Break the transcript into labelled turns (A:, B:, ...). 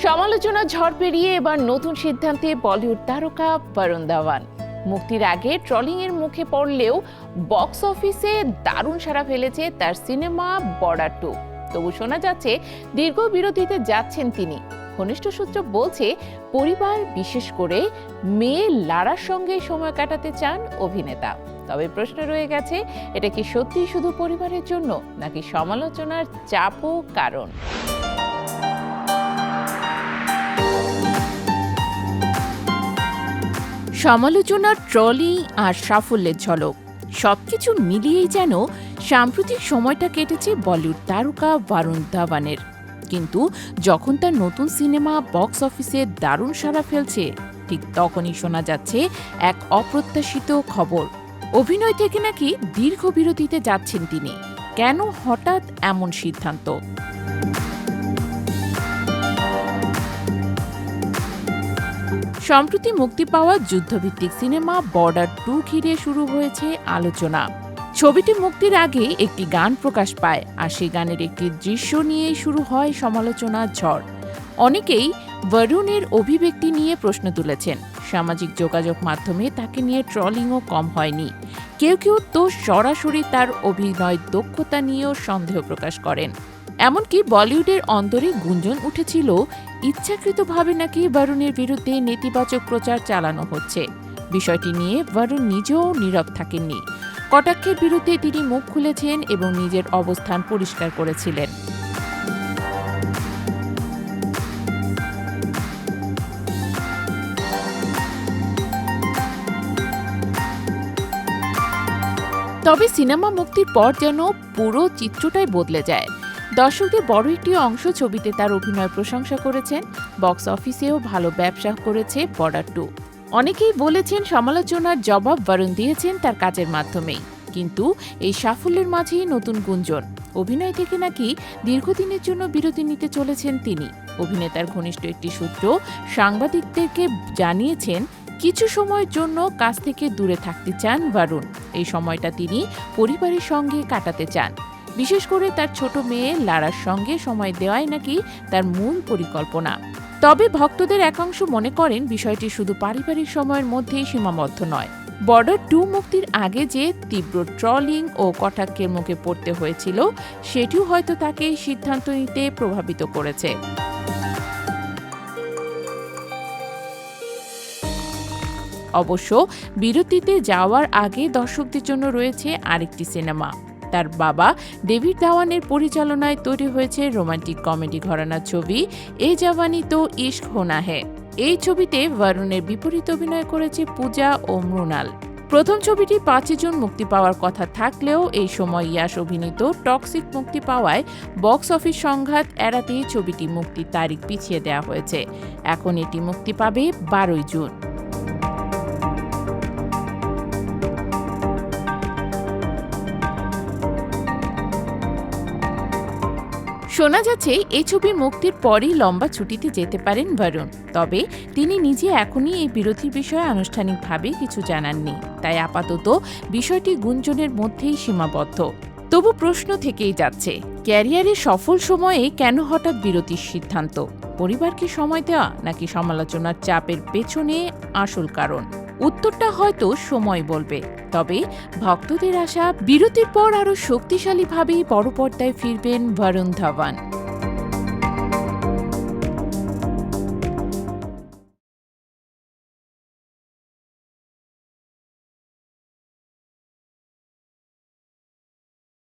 A: সমালোচনা ঝড় পেরিয়ে এবার নতুন সিদ্ধান্তে বলিউড তারকা বরুণ ধাওয়ান। মুক্তির আগে ট্রলিং এর মুখে পড়লেও বক্স অফিসে দারুণ সাড়া ফেলেছে তার সিনেমা বর্ডার 2। তবু শোনা যাচ্ছে দীর্ঘ বিরতিতে যাচ্ছেন তিনি। ঘনিষ্ঠ সূত্র বলছে পরিবার, বিশেষ করে মেয়ে লারার সঙ্গে সময় কাটাতে চান অভিনেতা। তবে প্রশ্ন রয়ে গেছে, এটা কি সত্যি শুধু পরিবারের জন্য, নাকি সমালোচনার চাপও কারণ? সমালোচনার ট্রলিং আর সাফল্যের ঝলক সবকিছু মিলিয়েই যেন সাম্প্রতিক সময়টা কেটেছে বলিউড তারকা বরুণ ধাওয়ানের। কিন্তু যখন তার নতুন সিনেমা বক্স অফিসে দারুণ সাড়া ফেলছে, ঠিক তখনই শোনা যাচ্ছে এক অপ্রত্যাশিত খবর। অভিনয় থেকে নাকি দীর্ঘ বিরতিতে যাচ্ছেন তিনি। কেন হঠাৎ এমন সিদ্ধান্ত? সম্প্রতি মুক্তি পাওয়া যুদ্ধভিত্তিক সিনেমা বর্ডার 2 ঘিরে শুরু হয়েছে আলোচনা। ছবিটি মুক্তির আগে একটি গান প্রকাশ পায়, আর সেই গানের একটি দৃশ্য নিয়েই শুরু হয় সমালোচনার ঝড়। অনেকেই বরুণের অভিব্যক্তি নিয়ে প্রশ্ন তুলেছেন। সামাজিক যোগাযোগ মাধ্যমে তাকে নিয়ে ট্রলিংও কম হয়নি। কেউ কেউ তো সরাসরি তার অভিনয় দক্ষতা নিয়েও সন্দেহ প্রকাশ করেন। এমনকি বলিউডের অন্তরে গুঞ্জন উঠেছিল ইচ্ছাকৃতভাবে নাকি বরুণের বিরুদ্ধে নেতিবাচক প্রচার চালানো হচ্ছে। বিষয়টি নিয়ে বরুণ নিজেও নীরব থাকেননি। কটাক্ষের বিরুদ্ধে তিনি মুখ খুলেছেন এবং নিজের অবস্থান পরিষ্কার করেছিলেন। তবে সিনেমা মুক্তির পর যেন পুরো চিত্রটাই বদলে যায়। দর্শকদের বড় একটি অংশ ছবিতে তার অভিনয় প্রশংসা করেছেন। বক্স অফিসেও ভালো ব্যবসা করেছে বর্ডার 2। অনেকেই বলেছেন সমালোচনার জবাব বরুণ দিয়েছেন তার কাজের মাধ্যমেই। কিন্তু এই সাফল্যের মাঝেই নতুন গুঞ্জন। অভিনয় থেকে নাকি দীর্ঘদিনের জন্য বিরতি নিতে চলেছেন তিনি। অভিনেতার ঘনিষ্ঠ একটি সূত্র সাংবাদিকদেরকে জানিয়েছেন, কিছু সময়ের জন্য কাজ থেকে দূরে থাকতে চান বরুণ। এই সময়টা তিনি পরিবারের সঙ্গে কাটাতে চান। বিশেষ করে তার ছোট মেয়ে লারার সঙ্গে সময় দেওয়াই নাকি তার মূল পরিকল্পনা। তবে ভক্তদের একাংশ মনে করেন বিষয়টি শুধু পারিবারিক সময়ের মধ্যেই সীমাবদ্ধ নয়। বর্ডার 2 মুক্তির আগে যে তীব্র ট্রলিং ও কটাক্ষের মুখে পড়তে হয়েছিল, সেটিও হয়তো তাকে সিদ্ধান্ত নিতে প্রভাবিত করেছে। অবশ্য বিরতিতে যাওয়ার আগে দর্শকদের জন্য রয়েছে আরেকটি সিনেমা। তার বাবা ডেভিড ধাওয়ানের পরিচালনায় তৈরি হয়েছে রোমান্টিক কমেডি ঘরানার ছবি এ জাওয়ানি তো ইশক হোনা হ্যায়। এই ছবিতে বরুণের বিপরীত অভিনয় করেছে পূজা ও মৃণাল। প্রথম ছবিটি 5 জুন মুক্তি পাওয়ার কথা থাকলেও এই সময় ইয়াশ অভিনীত টক্সিক মুক্তি পাওয়ায় বক্স অফিস সংঘাত এড়াতেই ছবিটি মুক্তির তারিখ পিছিয়ে দেওয়া হয়েছে। এখন এটি মুক্তি পাবে 12 জুন। শোনা যাচ্ছে এই ছবি মুক্তির পরই লম্বা ছুটিতে যেতে পারেন বরুণ। তবে তিনি নিজে এখনই এই বিরতির বিষয়ে আনুষ্ঠানিকভাবে কিছু জানাননি। তাই আপাতত বিষয়টি গুঞ্জনের মধ্যেই সীমাবদ্ধ। তবু প্রশ্ন থেকেই যাচ্ছে, ক্যারিয়ারের সফল সময়ে কেন হঠাৎ বিরতির সিদ্ধান্ত? পরিবারকে সময় দেওয়া, নাকি সমালোচনার চাপের পেছনে আসল কারণ? উত্তরটা হয়তো সময় বলবে। তবে ভক্তদের আশা, বিরতির পর আরও শক্তিশালীভাবেই বড় পর্দায় ফিরবেন বরুণ ধাওয়ান।